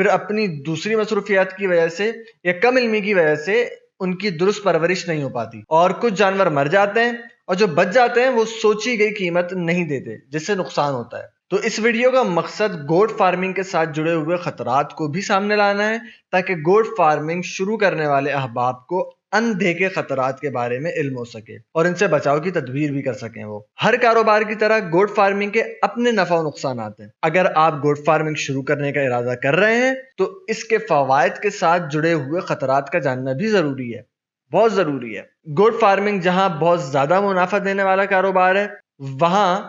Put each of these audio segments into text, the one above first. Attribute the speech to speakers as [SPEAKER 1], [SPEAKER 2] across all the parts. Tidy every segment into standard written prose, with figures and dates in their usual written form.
[SPEAKER 1] پھر اپنی دوسری مصروفیات کی وجہ سے یا کم علمی کی وجہ سے ان کی درست پرورش نہیں ہو پاتی، اور کچھ جانور مر جاتے ہیں، اور جو بچ جاتے ہیں وہ سوچی گئی قیمت نہیں دیتے، جس سے نقصان ہوتا ہے۔ تو اس ویڈیو کا مقصد گوٹ فارمنگ کے ساتھ جڑے ہوئے خطرات کو بھی سامنے لانا ہے، تاکہ گوٹ فارمنگ شروع کرنے والے احباب کو اندیکھے خطرات کے بارے میں علم ہو سکے اور ان سے بچاؤ کی تدبیر بھی کر سکیں۔ وہ ہر کاروبار کی طرح گوٹ فارمنگ کے اپنے نفع و نقصانات ہیں۔ اگر آپ گوٹ فارمنگ شروع کرنے کا ارادہ کر رہے ہیں تو اس کے فوائد کے ساتھ جڑے ہوئے خطرات کا جاننا بھی ضروری ہے، بہت ضروری ہے۔ گوٹ فارمنگ جہاں بہت زیادہ منافع دینے والا کاروبار ہے، وہاں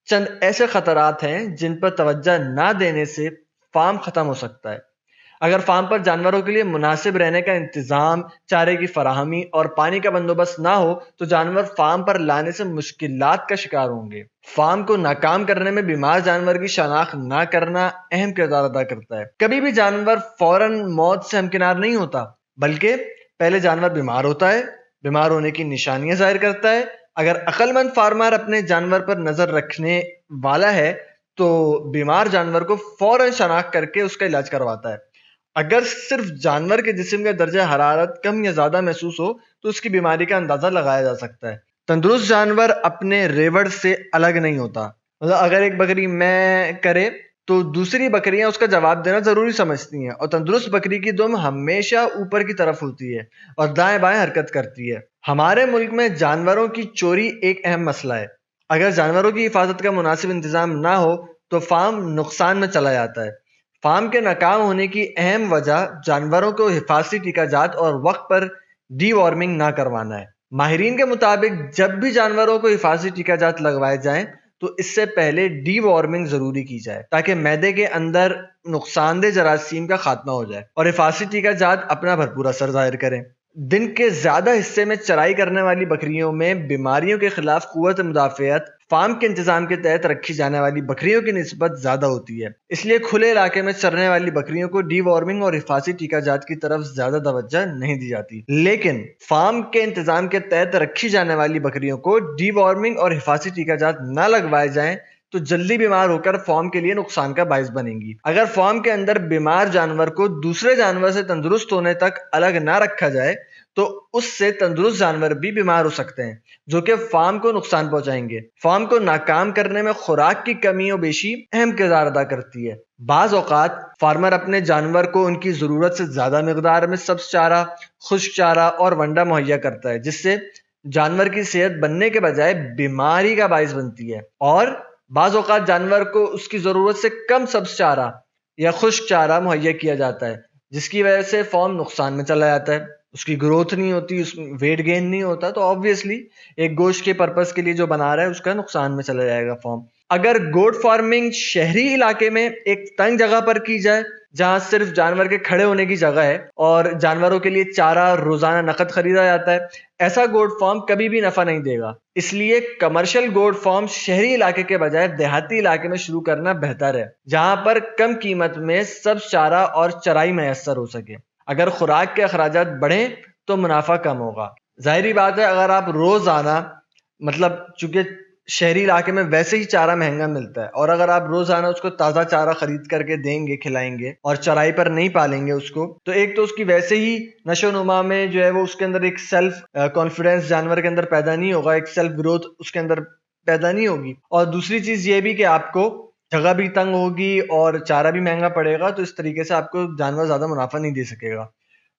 [SPEAKER 1] چند ایسے خطرات ہیں جن پر توجہ نہ دینے سے فارم ختم ہو سکتا ہے۔ اگر فارم پر جانوروں کے لیے مناسب رہنے کا انتظام، چارے کی فراہمی اور پانی کا بندوبست نہ ہو تو جانور فارم پر لانے سے مشکلات کا شکار ہوں گے۔ فارم کو ناکام کرنے میں بیمار جانور کی شناخت نہ کرنا اہم کردار ادا کرتا ہے۔ کبھی بھی جانور فوراً موت سے ہمکنار نہیں ہوتا، بلکہ پہلے جانور بیمار ہوتا ہے، بیمار ہونے کی نشانیاں ظاہر کرتا ہے۔ اگر عقل مند فارمر اپنے جانور پر نظر رکھنے والا ہے تو بیمار جانور کو فوراً شناخت کر کے اس کا علاج کرواتا ہے۔ اگر صرف جانور کے جسم کا درجہ حرارت کم یا زیادہ محسوس ہو تو اس کی بیماری کا اندازہ لگایا جا سکتا ہے۔ تندرست جانور اپنے ریوڑ سے الگ نہیں ہوتا، مطلب اگر ایک بکری میں کرے تو دوسری بکریاں اس کا جواب دینا ضروری سمجھتی ہیں، اور تندرست بکری کی دم ہمیشہ اوپر کی طرف ہوتی ہے اور دائیں بائیں حرکت کرتی ہے۔ ہمارے ملک میں جانوروں کی چوری ایک اہم مسئلہ ہے۔ اگر جانوروں کی حفاظت کا مناسب انتظام نہ ہو تو فارم نقصان میں چلا جاتا ہے۔ فارم کے ناکام ہونے کی اہم وجہ جانوروں کو حفاظتی ٹیکہ جات اور وقت پر ڈی وارمنگ نہ کروانا ہے۔ ماہرین کے مطابق جب بھی جانوروں کو حفاظتی ٹیکہ جات لگوائے جائیں تو اس سے پہلے ڈی وارمنگ ضروری کی جائے، تاکہ معدے کے اندر نقصان دہ جراثیم کا خاتمہ ہو جائے اور حفاظتی ٹیکہ جات اپنا بھرپور اثر ظاہر کریں۔ دن کے زیادہ حصے میں چرائی کرنے والی بکریوں میں بیماریوں کے خلاف قوت مدافعت فارم کے انتظام کے تحت رکھی جانے والی بکریوں کی نسبت زیادہ ہوتی ہے، اس لیے کھلے علاقے میں چرنے والی بکریوں کو ڈی وارمنگ اور حفاظتی ٹیکہ جات کی طرف زیادہ توجہ نہیں دی جاتی، لیکن فارم کے انتظام کے تحت رکھی جانے والی بکریوں کو ڈی وارمنگ اور حفاظتی ٹیکہ جات نہ لگوائے جائیں تو جلدی بیمار ہو کر فارم کے لیے نقصان کا باعث بنیں گی۔ اگر فارم کے اندر بیمار جانور کو دوسرے جانور سے تندرست ہونے تک الگ نہ رکھا جائے تو اس سے تندرست جانور بھی بیمار ہو سکتے ہیں، جو کہ فارم کو نقصان پہنچائیں گے۔ فارم کو ناکام کرنے میں خوراک کی کمی و بیشی اہم کردار ادا کرتی ہے۔ بعض اوقات فارمر اپنے جانور کو ان کی ضرورت سے زیادہ مقدار میں سبز چارہ، خشک چارہ اور ونڈا مہیا کرتا ہے، جس سے جانور کی صحت بننے کے بجائے بیماری کا باعث بنتی ہے، اور بعض اوقات جانور کو اس کی ضرورت سے کم سبز چارہ یا خشک چارہ مہیا کیا جاتا ہے، جس کی وجہ سے فارم نقصان میں چلا جاتا ہے، اس کی گروتھ نہیں ہوتی، اس میں ویٹ گین نہیں ہوتا، تو آبویسلی ایک گوشت کے پرپس کے لیے جو بنا رہا ہے اس کا نقصان میں چلا جائے گا فارم۔ اگر گوٹ فارمنگ شہری علاقے میں ایک تنگ جگہ پر کی جائے جہاں صرف جانور کے کھڑے ہونے کی جگہ ہے اور جانوروں کے لیے چارہ روزانہ نقد خریدا جاتا ہے، ایسا گوٹ فارم کبھی بھی نفع نہیں دے گا۔ اس لیے کمرشل گوٹ فارم شہری علاقے کے بجائے دیہاتی علاقے میں شروع کرنا بہتر ہے، جہاں پر کم قیمت میں سبز چارہ اور چرائی میسر ہو سکے۔ اگر خوراک کے اخراجات بڑھیں تو منافع کم ہوگا۔ ظاہری بات ہے، اگر آپ روزانہ چونکہ شہری علاقے میں ویسے ہی چارہ مہنگا ملتا ہے، اور اگر آپ روزانہ اس کو تازہ چارہ خرید کر کے دیں گے، کھلائیں گے اور چرائی پر نہیں پالیں گے اس کو، تو ایک تو اس کی ویسے ہی نشو و نما میں جو ہے وہ اس کے اندر ایک سیلف کانفیڈنس جانور کے اندر پیدا نہیں ہوگا، ایک سیلف گروتھ اس کے اندر پیدا نہیں ہوگی، اور دوسری چیز یہ بھی کہ آپ کو جگہ بھی تنگ ہوگی اور چارہ بھی مہنگا پڑے گا، تو اس طریقے سے آپ کو جانور زیادہ منافع نہیں دے سکے گا۔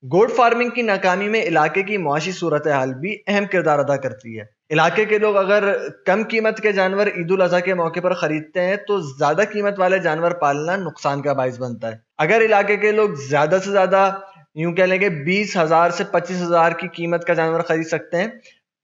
[SPEAKER 1] گوٹ فارمنگ کی ناکامی میں علاقے کی معاشی صورتحال بھی اہم کردار ادا کرتی ہے۔ علاقے کے لوگ اگر کم قیمت کے جانور عید الاضحیٰ کے موقع پر خریدتے ہیں تو زیادہ قیمت والے جانور پالنا نقصان کا باعث بنتا ہے۔ اگر علاقے کے لوگ زیادہ سے زیادہ یوں کہہ لیں کہ 20,000 سے 25,000 کی قیمت کا جانور خرید سکتے ہیں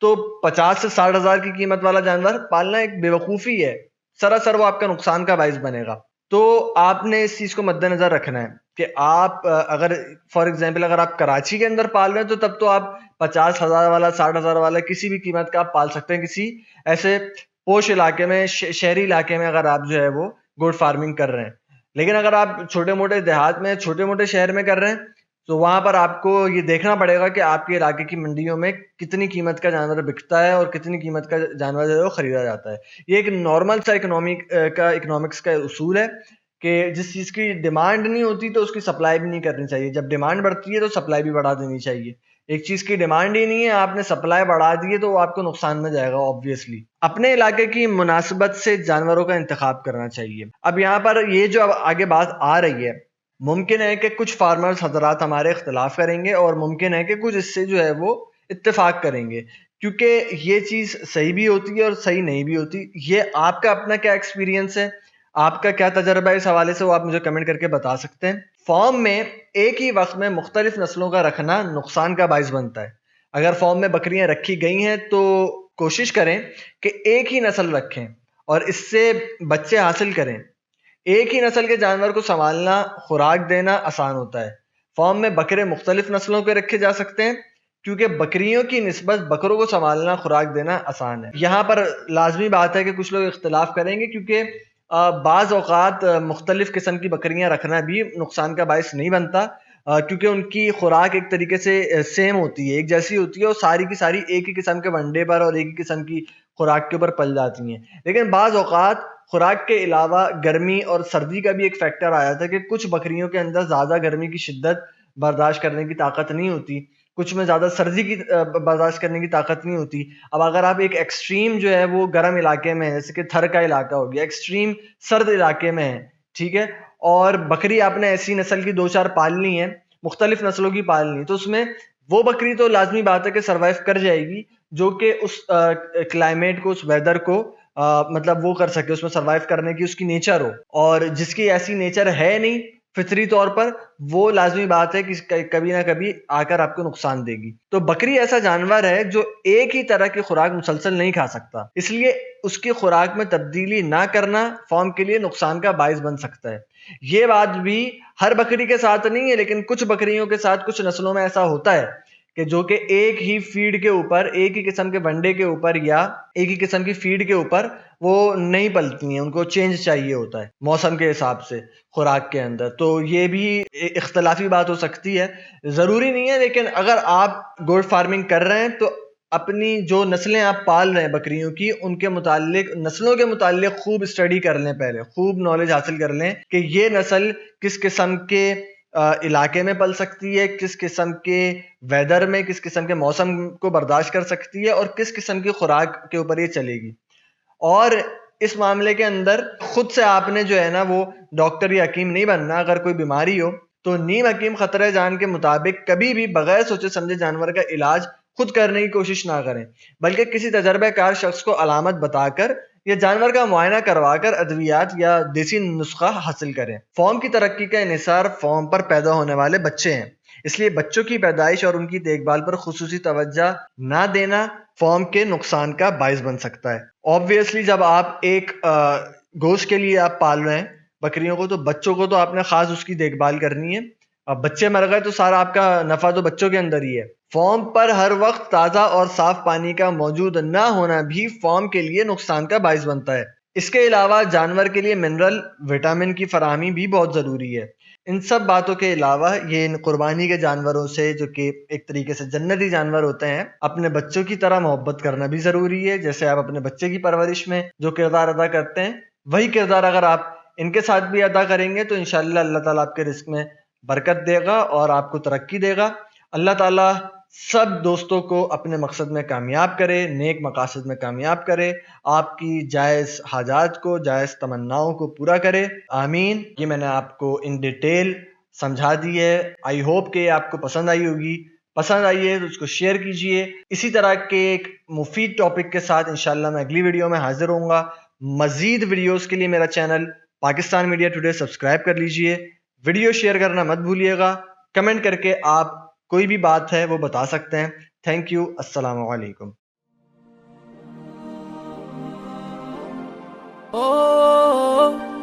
[SPEAKER 1] تو 50 سے 60,000 کی قیمت والا جانور پالنا ایک بیوقوفی ہے، سراسر وہ آپ کا نقصان کا باعث بنے گا۔ تو آپ نے اس چیز کو مد نظر رکھنا ہے کہ آپ اگر فار ایگزامپل اگر آپ کراچی کے اندر پال رہے ہیں تو تب تو آپ 50,000 والا 60,000 والا کسی بھی قیمت کا آپ پال سکتے ہیں، کسی ایسے پوش علاقے میں، شہری علاقے میں اگر آپ جو ہے وہ گوٹ فارمنگ کر رہے ہیں۔ لیکن اگر آپ چھوٹے موٹے دیہات میں، چھوٹے موٹے شہر میں کر رہے ہیں تو وہاں پر آپ کو یہ دیکھنا پڑے گا کہ آپ کے علاقے کی منڈیوں میں کتنی قیمت کا جانور بکتا ہے اور کتنی قیمت کا جانور جو ہے وہ خریدا جاتا ہے۔ یہ ایک نارمل سا اکنامکس کا اصول ہے کہ جس چیز کی ڈیمانڈ نہیں ہوتی تو اس کی سپلائی بھی نہیں کرنی چاہیے، جب ڈیمانڈ بڑھتی ہے تو سپلائی بھی بڑھا دینی چاہیے۔ ایک چیز کی ڈیمانڈ ہی نہیں ہے، آپ نے سپلائی بڑھا دی ہے تو وہ آپ کو نقصان میں جائے گا آبویسلی۔ اپنے علاقے کی مناسبت سے جانوروں کا انتخاب کرنا چاہیے۔ اب یہاں پر یہ جو اب آگے بات آ رہی ہے، ممکن ہے کہ کچھ فارمرز حضرات ہمارے اختلاف کریں گے اور ممکن ہے کہ کچھ اس سے جو ہے وہ اتفاق کریں گے، کیونکہ یہ چیز صحیح بھی ہوتی ہے اور صحیح نہیں بھی ہوتی۔ یہ آپ کا اپنا کیا ایکسپیرینس ہے، آپ کا کیا تجربہ ہے اس حوالے سے، وہ آپ مجھے کمنٹ کر کے بتا سکتے ہیں۔ فارم میں ایک ہی وقت میں مختلف نسلوں کا رکھنا نقصان کا باعث بنتا ہے۔ اگر فارم میں بکریاں رکھی گئی ہیں تو کوشش کریں کہ ایک ہی نسل رکھیں اور اس سے بچے حاصل کریں۔ ایک ہی نسل کے جانور کو سنبھالنا، خوراک دینا آسان ہوتا ہے۔ فارم میں بکرے مختلف نسلوں کے رکھے جا سکتے ہیں کیونکہ بکریوں کی نسبت بکروں کو سنبھالنا، خوراک دینا آسان ہے۔ یہاں پر لازمی بات ہے کہ کچھ لوگ اختلاف کریں گے کیونکہ بعض اوقات مختلف قسم کی بکریاں رکھنا بھی نقصان کا باعث نہیں بنتا، کیونکہ ان کی خوراک ایک طریقے سے سیم ہوتی ہے، ایک جیسی ہوتی ہے، اور ساری کی ساری ایک ہی قسم کے ونڈے پر اور ایک ہی قسم کی خوراک کے اوپر پل جاتی ہیں۔ لیکن بعض اوقات خوراک کے علاوہ گرمی اور سردی کا بھی ایک فیکٹر آیا تھا کہ کچھ بکریوں کے اندر زیادہ گرمی کی شدت برداشت کرنے کی طاقت نہیں ہوتی، کچھ میں زیادہ سردی کی برداشت کرنے کی طاقت نہیں ہوتی۔ اب اگر آپ ایک ایکسٹریم جو ہے وہ گرم علاقے میں ہے، جیسے کہ تھر کا علاقہ ہو گیا، ایکسٹریم سرد علاقے میں ہے، ٹھیک ہے، اور بکری آپ نے ایسی نسل کی 2-4 پالنی ہے، مختلف نسلوں کی پالنی ہے، تو اس میں وہ بکری تو لازمی بات ہے کہ سروائیو کر جائے گی جو کہ اس کلائمیٹ کو، اس ویدر کو مطلب وہ کر سکے، اس میں سروائیو کرنے کی اس کی نیچر ہو، اور جس کی ایسی نیچر ہے نہیں فطری طور پر، وہ لازمی بات ہے کہ کبھی نہ کبھی آ کر آپ کو نقصان دے گی۔ تو بکری ایسا جانور ہے جو ایک ہی طرح کی خوراک مسلسل نہیں کھا سکتا، اس لیے اس کی خوراک میں تبدیلی نہ کرنا فارم کے لیے نقصان کا باعث بن سکتا ہے۔ یہ بات بھی ہر بکری کے ساتھ نہیں ہے، لیکن کچھ بکریوں کے ساتھ، کچھ نسلوں میں ایسا ہوتا ہے کہ جو کہ ایک ہی فیڈ کے اوپر، ایک ہی قسم کے ونڈے کے اوپر یا ایک ہی قسم کی فیڈ کے اوپر وہ نہیں پلتی ہیں، ان کو چینج چاہیے ہوتا ہے موسم کے حساب سے خوراک کے اندر۔ تو یہ بھی اختلافی بات ہو سکتی ہے، ضروری نہیں ہے، لیکن اگر آپ گوٹ فارمنگ کر رہے ہیں تو اپنی جو نسلیں آپ پال رہے ہیں بکریوں کی، ان کے متعلق، نسلوں کے متعلق خوب اسٹڈی کر لیں، پہلے خوب نالج حاصل کر لیں کہ یہ نسل کس قسم کے علاقے میں پل سکتی ہے، کس قسم کے ویدر میں، کس قسم کے موسم کو برداشت کر سکتی ہے، اور کس قسم کی خوراک کے اوپر یہ چلے گی۔ اور اس معاملے کے اندر خود سے آپ نے جو ہے نا وہ ڈاکٹر یا حکیم نہیں بننا۔ اگر کوئی بیماری ہو تو نیم حکیم خطرہ جان کے مطابق کبھی بھی بغیر سوچے سمجھے جانور کا علاج خود کرنے کی کوشش نہ کریں، بلکہ کسی تجربہ کار شخص کو علامت بتا کر یا جانور کا معائنہ کروا کر ادویات یا دیسی نسخہ حاصل کریں۔ فارم کی ترقی کا انحصار فارم پر پیدا ہونے والے بچے ہیں، اس لیے بچوں کی پیدائش اور ان کی دیکھ بھال پر خصوصی توجہ نہ دینا فارم کے نقصان کا باعث بن سکتا ہے۔ آبویسلی جب آپ ایک گوشت کے لیے آپ پال رہے ہیں بکریوں کو، تو بچوں کو تو آپ نے خاص اس کی دیکھ بھال کرنی ہے۔ اب بچے مر گئے تو سارا آپ کا نفع تو بچوں کے اندر ہی ہے۔ فارم پر ہر وقت تازہ اور صاف پانی کا موجود نہ ہونا بھی فارم کے لیے نقصان کا باعث بنتا ہے۔ اس کے علاوہ جانور کے لیے منرل، وٹامن کی فراہمی بھی بہت ضروری ہے۔ ان سب باتوں کے علاوہ یہ ان قربانی کے جانوروں سے، جو کہ ایک طریقے سے جنتی جانور ہوتے ہیں، اپنے بچوں کی طرح محبت کرنا بھی ضروری ہے۔ جیسے آپ اپنے بچے کی پرورش میں جو کردار ادا کرتے ہیں، وہی کردار اگر آپ ان کے ساتھ بھی ادا کریں گے تو انشاءاللہ اللہ تعالیٰ آپ کے رزق میں برکت دے گا اور آپ کو ترقی دے گا۔ اللہ تعالیٰ سب دوستوں کو اپنے مقصد میں کامیاب کرے، نیک مقاصد میں کامیاب کرے، آپ کی جائز حاجات کو، جائز تمناؤں کو پورا کرے، آمین۔ یہ میں نے آپ کو ان ڈیٹیل سمجھا دی ہے۔ آئی ہوپ کہ آپ کو پسند آئی ہوگی۔ پسند آئی ہے تو اس کو شیئر کیجئے۔ اسی طرح کے ایک مفید ٹاپک کے ساتھ انشاءاللہ میں اگلی ویڈیو میں حاضر ہوں گا۔ مزید ویڈیوز کے لیے میرا channel Pakistan media today subscribe کر لیجئے۔ ویڈیو شیئر کرنا مت بھولیے گا۔ کمنٹ کر کے آپ کوئی بھی بات ہے وہ بتا سکتے ہیں۔ Thank you. السلام علیکم۔
[SPEAKER 2] Oh